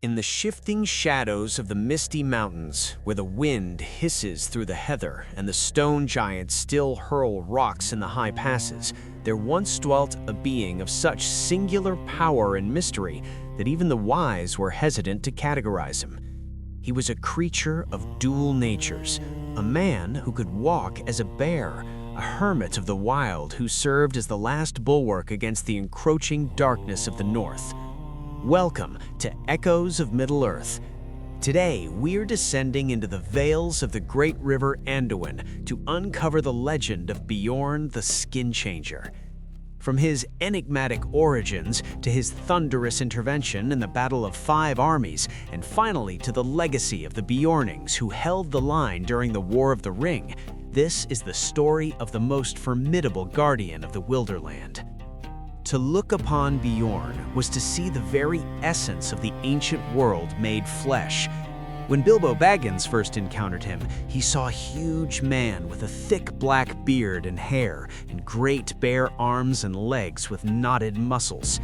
In the shifting shadows of the Misty Mountains, where the wind hisses through the heather and the stone giants still hurl rocks in the high passes, there once dwelt a being of such singular power and mystery that even the wise were hesitant to categorize him. He was a creature of dual natures, a man who could walk as a bear, a hermit of the wild who served as the last bulwark against the encroaching darkness of the north. Welcome to Echoes of Middle-earth. Today, we're descending into the vales of the great river Anduin to uncover the legend of Beorn the Skin Changer. From his enigmatic origins to his thunderous intervention in the Battle of 5 Armies, and finally to the legacy of the Beornings who held the line during the War of the Ring, this is the story of the most formidable guardian of the Wilderland. To look upon Beorn was to see the very essence of the ancient world made flesh. When Bilbo Baggins first encountered him, he saw a huge man with a thick black beard and hair, and great bare arms and legs with knotted muscles.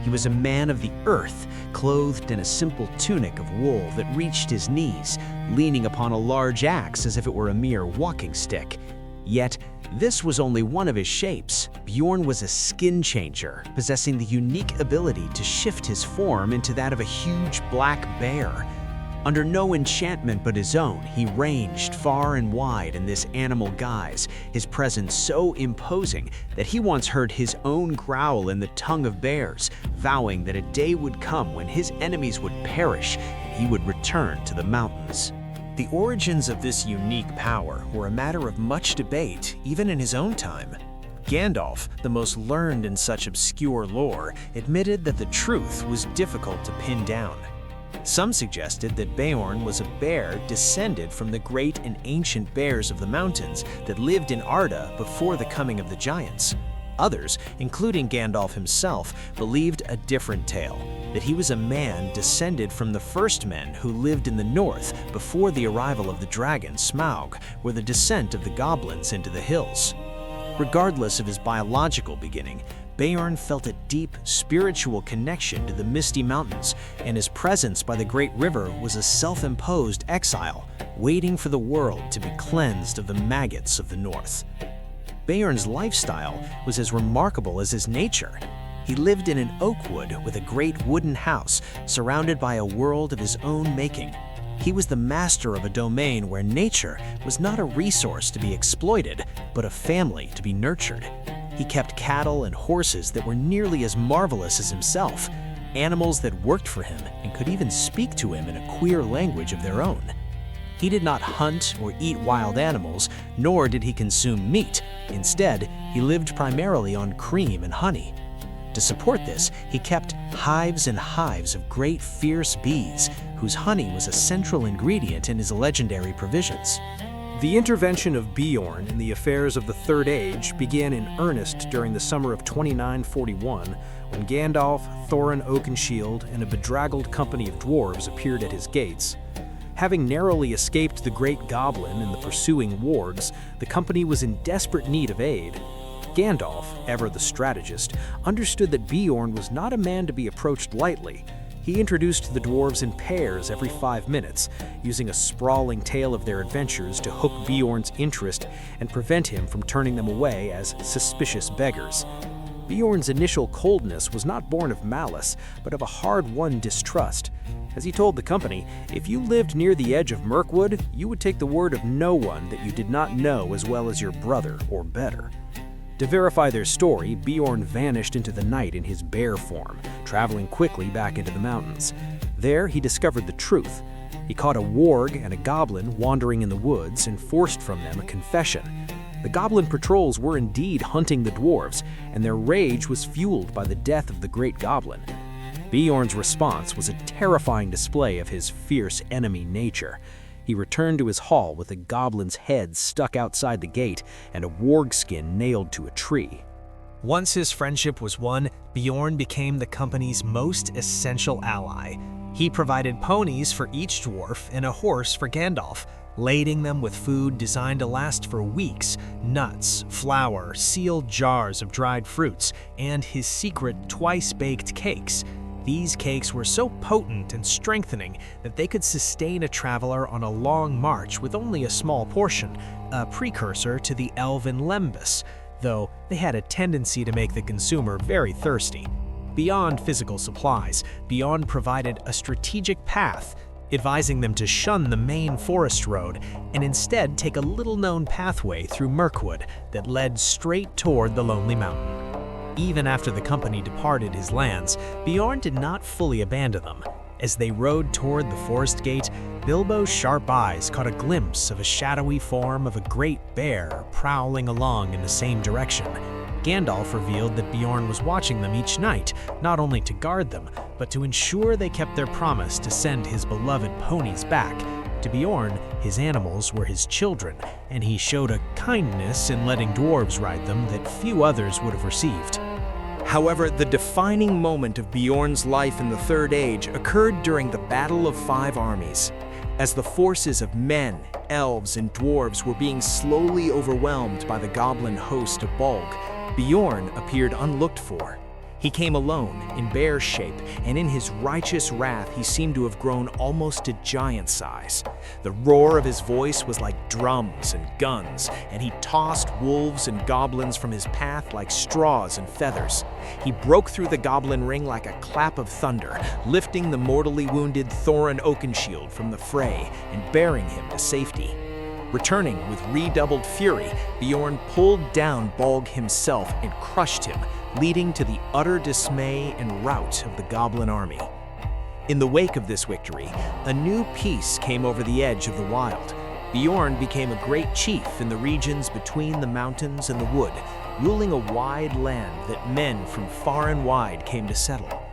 He was a man of the earth, clothed in a simple tunic of wool that reached his knees, leaning upon a large axe as if it were a mere walking stick. Yet, this was only one of his shapes. Beorn was a skin changer, possessing the unique ability to shift his form into that of a huge black bear. Under no enchantment but his own, he ranged far and wide in this animal guise, his presence so imposing that he once heard his own growl in the tongue of bears, vowing that a day would come when his enemies would perish and he would return to the mountains. The origins of this unique power were a matter of much debate, even in his own time. Gandalf, the most learned in such obscure lore, admitted that the truth was difficult to pin down. Some suggested that Beorn was a bear descended from the great and ancient bears of the mountains that lived in Arda before the coming of the giants. Others, including Gandalf himself, believed a different tale, that he was a man descended from the first men who lived in the north before the arrival of the dragon Smaug, or the descent of the goblins into the hills. Regardless of his biological beginning, Beorn felt a deep spiritual connection to the Misty Mountains, and his presence by the great river was a self-imposed exile, waiting for the world to be cleansed of the maggots of the north. Beorn's lifestyle was as remarkable as his nature. He lived in an oak wood with a great wooden house, surrounded by a world of his own making. He was the master of a domain where nature was not a resource to be exploited, but a family to be nurtured. He kept cattle and horses that were nearly as marvelous as himself, animals that worked for him and could even speak to him in a queer language of their own. He did not hunt or eat wild animals, nor did he consume meat. Instead, he lived primarily on cream and honey. To support this, he kept hives and hives of great fierce bees, whose honey was a central ingredient in his legendary provisions. The intervention of Beorn in the affairs of the Third Age began in earnest during the summer of 2941, when Gandalf, Thorin Oakenshield, and a bedraggled company of dwarves appeared at his gates. Having narrowly escaped the Great Goblin and the pursuing wargs, the company was in desperate need of aid. Gandalf, ever the strategist, understood that Beorn was not a man to be approached lightly. He introduced the dwarves in pairs every 5 minutes, using a sprawling tale of their adventures to hook Beorn's interest and prevent him from turning them away as suspicious beggars. Beorn's initial coldness was not born of malice, but of a hard-won distrust. As he told the company, if you lived near the edge of Mirkwood, you would take the word of no one that you did not know as well as your brother, or better. To verify their story, Beorn vanished into the night in his bear form, traveling quickly back into the mountains. There, he discovered the truth. He caught a warg and a goblin wandering in the woods and forced from them a confession. The goblin patrols were indeed hunting the dwarves, and their rage was fueled by the death of the great goblin. Beorn's response was a terrifying display of his fierce enemy nature. He returned to his hall with a goblin's head stuck outside the gate and a warg skin nailed to a tree. Once his friendship was won, Beorn became the company's most essential ally. He provided ponies for each dwarf and a horse for Gandalf, lading them with food designed to last for weeks, nuts, flour, sealed jars of dried fruits, and his secret twice-baked cakes. These cakes were so potent and strengthening that they could sustain a traveler on a long march with only a small portion, a precursor to the elven lembas, though they had a tendency to make the consumer very thirsty. Beyond physical supplies, Beorn provided a strategic path, advising them to shun the main forest road and instead take a little-known pathway through Mirkwood that led straight toward the Lonely Mountain. Even after the company departed his lands, Beorn did not fully abandon them. As they rode toward the forest gate, Bilbo's sharp eyes caught a glimpse of a shadowy form of a great bear prowling along in the same direction. Gandalf revealed that Beorn was watching them each night, not only to guard them, but to ensure they kept their promise to send his beloved ponies back. To Beorn, his animals were his children, and he showed a kindness in letting dwarves ride them that few others would have received. However, the defining moment of Beorn's life in the Third Age occurred during the Battle of Five Armies. As the forces of men, elves, and dwarves were being slowly overwhelmed by the goblin host of Bolg, Beorn appeared unlooked for. He came alone, in bear shape, and in his righteous wrath he seemed to have grown almost to giant size. The roar of his voice was like drums and guns, and he tossed wolves and goblins from his path like straws and feathers. He broke through the goblin ring like a clap of thunder, lifting the mortally wounded Thorin Oakenshield from the fray and bearing him to safety. Returning with redoubled fury, Beorn pulled down Bolg himself and crushed him, leading to the utter dismay and rout of the goblin army. In the wake of this victory, a new peace came over the edge of the wild. Beorn became a great chief in the regions between the mountains and the wood, ruling a wide land that men from far and wide came to settle.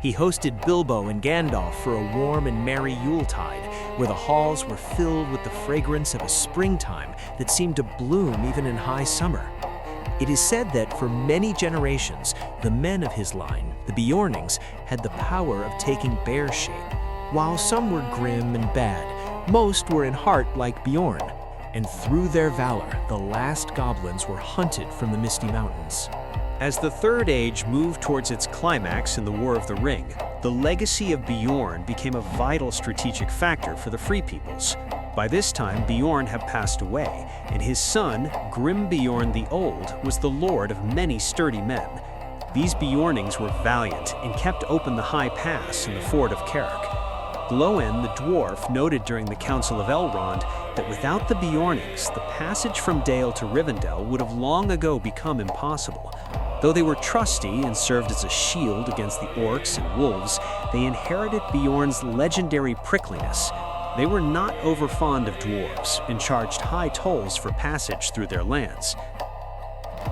He hosted Bilbo and Gandalf for a warm and merry Yuletide, where the halls were filled with the fragrance of a springtime that seemed to bloom even in high summer. It is said that for many generations, the men of his line, the Beornings, had the power of taking bear shape. While some were grim and bad, most were in heart like Beorn, and through their valor, the last goblins were hunted from the Misty Mountains. As the Third Age moved towards its climax in the War of the Ring, the legacy of Beorn became a vital strategic factor for the Free Peoples. By this time, Beorn had passed away, and his son, Grim Beorn the Old, was the lord of many sturdy men. These Beornings were valiant and kept open the high pass in the ford of Carrick. Glóin the dwarf noted during the Council of Elrond that without the Beornings, the passage from Dale to Rivendell would have long ago become impossible. Though they were trusty and served as a shield against the orcs and wolves, they inherited Beorn's legendary prickliness. They were not overfond of dwarves and charged high tolls for passage through their lands.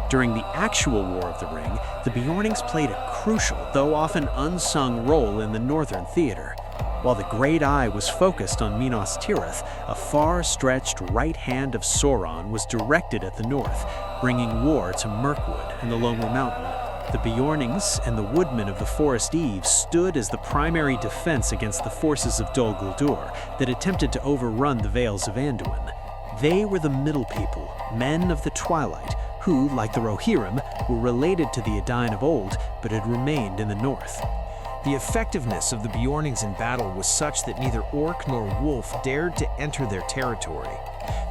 During the actual War of the Ring, the Beornings played a crucial, though often unsung, role in the Northern Theater. While the Great Eye was focused on Minas Tirith, a far-stretched right hand of Sauron was directed at the north, bringing war to Mirkwood and the Lonely Mountain. The Beornings and the Woodmen of the Forest Eve stood as the primary defense against the forces of Dol Guldur that attempted to overrun the Vales of Anduin. They were the Middle People, men of the Twilight, who, like the Rohirrim, were related to the Edain of old, but had remained in the north. The effectiveness of the Beornings in battle was such that neither orc nor wolf dared to enter their territory.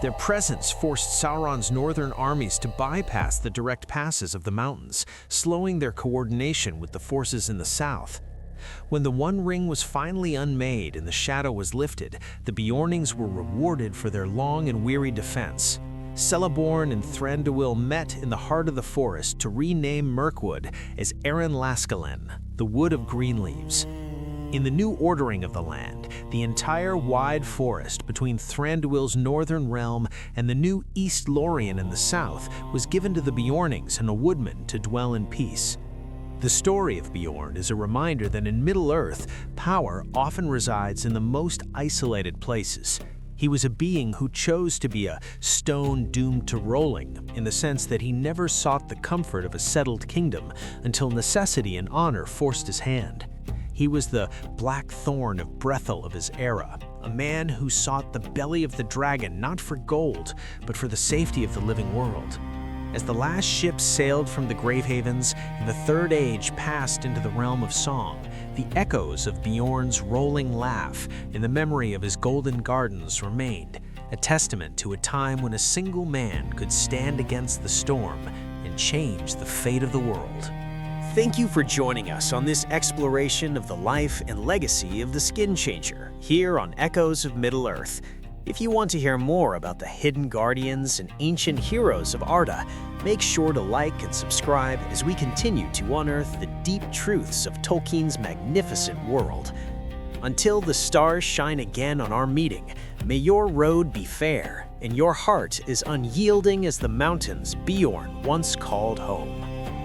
Their presence forced Sauron's northern armies to bypass the direct passes of the mountains, slowing their coordination with the forces in the south. When the One Ring was finally unmade and the shadow was lifted, the Beornings were rewarded for their long and weary defense. Celeborn and Thranduil met in the heart of the forest to rename Mirkwood as Eren Laskalen, the Wood of Green Leaves. In the new ordering of the land, the entire wide forest between Thranduil's northern realm and the new East Lorien in the south was given to the Beornings and the Woodmen to dwell in peace. The story of Beorn is a reminder that in Middle-earth, power often resides in the most isolated places. He was a being who chose to be a stone doomed to rolling, in the sense that he never sought the comfort of a settled kingdom until necessity and honor forced his hand. He was the Black Thorn of Brethil of his era, a man who sought the belly of the dragon not for gold, but for the safety of the living world. As the last ship sailed from the Gravehavens and the Third Age passed into the realm of song, The echoes of Beorn's rolling laugh in the memory of his golden gardens remained, a testament to a time when a single man could stand against the storm and change the fate of the world. Thank you for joining us on this exploration of the life and legacy of the Skin Changer here on Echoes of Middle-earth. If you want to hear more about the hidden guardians and ancient heroes of Arda, make sure to like and subscribe as we continue to unearth the deep truths of Tolkien's magnificent world. Until the stars shine again on our meeting, may your road be fair and your heart as unyielding as the mountains Beorn once called home.